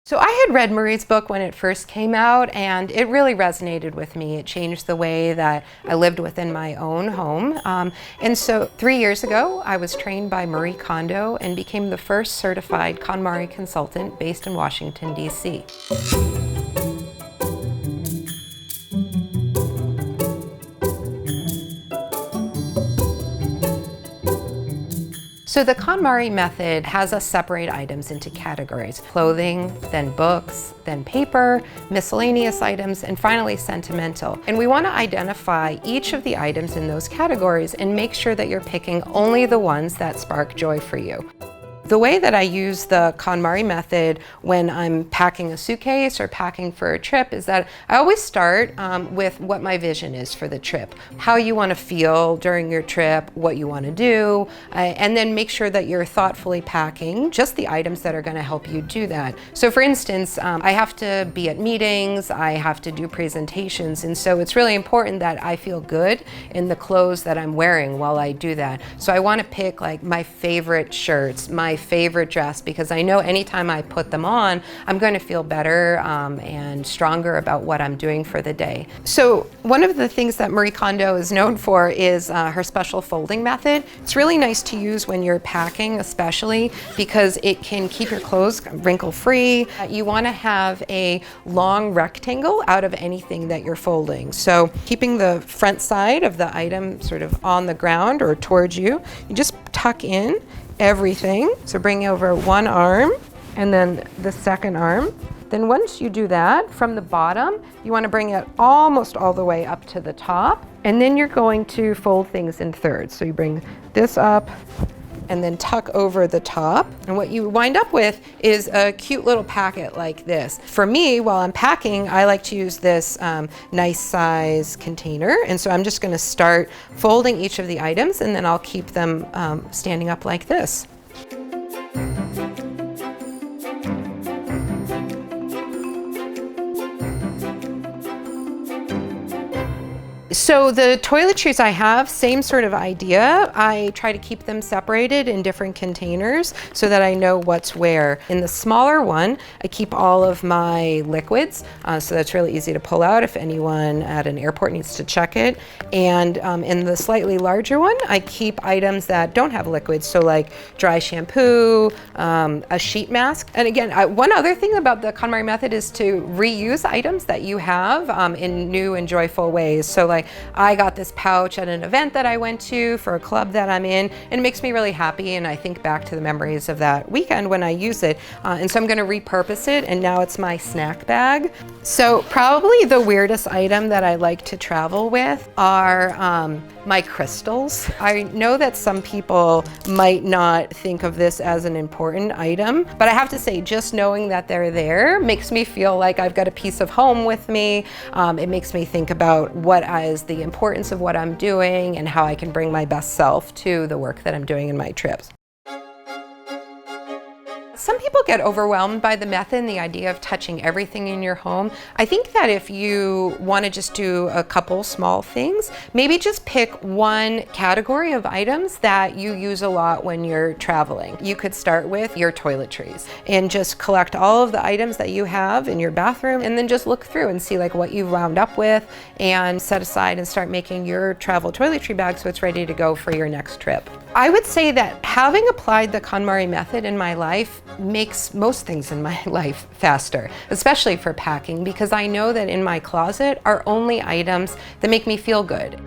So I had read Marie's book when it first came out, and it really resonated with me. It changed the way that I lived within my own home. And so 3 years ago, I was trained by Marie Kondo and became the first certified KonMari consultant based in Washington, D.C. So the KonMari method has us separate items into categories: clothing, then books, then paper, miscellaneous items, and finally sentimental. And we want to identify each of the items in those categories and make sure that you're picking only the ones that spark joy for you. The way that I use the KonMari method when I'm packing a suitcase or packing for a trip is that I always start with what my vision is for the trip, how you want to feel during your trip, what you want to do, and then make sure that you're thoughtfully packing just the items that are going to help you do that. So for instance, I have to be at meetings, I have to do presentations, and so it's really important that I feel good in the clothes that I'm wearing while I do that. So I want to pick like my favorite shirts, my favorite dress, because I know anytime I put them on, I'm going to feel better and stronger about what I'm doing for the day. So one of the things that Marie Kondo is known for is her special folding method. It's really nice to use when you're packing, especially because it can keep your clothes wrinkle-free. You want to have a long rectangle out of anything that you're folding. So keeping the front side of the item sort of on the ground or towards you, you just tuck in everything. So bring over one arm and then the second arm. Then once you do that, from the bottom, you want to bring it almost all the way up to the top. And then you're going to fold things in thirds. So you bring this up and then tuck over the top. And what you wind up with is a cute little packet like this. For me, while I'm packing, I like to use this nice size container. And so I'm just gonna start folding each of the items, and then I'll keep them standing up like this. So the toiletries I have, same sort of idea. I try to keep them separated in different containers so that I know what's where. In the smaller one, I keep all of my liquids, so that's really easy to pull out if anyone at an airport needs to check it. And in the slightly larger one, I keep items that don't have liquids, so like dry shampoo, a sheet mask. And again, one other thing about the KonMari method is to reuse items that you have in new and joyful ways. So like I got this pouch at an event that I went to for a club that I'm in, and it makes me really happy, and I think back to the memories of that weekend when I use it. And so I'm gonna repurpose it, and now it's my snack bag. So probably the weirdest item that I like to travel with are my crystals. I know that some people might not think of this as an important item, but I have to say, just knowing that they're there makes me feel like I've got a piece of home with me. It makes me think about what is the importance of what I'm doing and how I can bring my best self to the work that I'm doing in my trips. Some people get overwhelmed by the method and the idea of touching everything in your home. I think that if you want to just do a couple small things, maybe just pick one category of items that you use a lot when you're traveling. You could start with your toiletries and just collect all of the items that you have in your bathroom, and then just look through and see like what you've wound up with and set aside and start making your travel toiletry bag so it's ready to go for your next trip. I would say that having applied the KonMari method in my life makes most things in my life faster, especially for packing, because I know that in my closet are only items that make me feel good.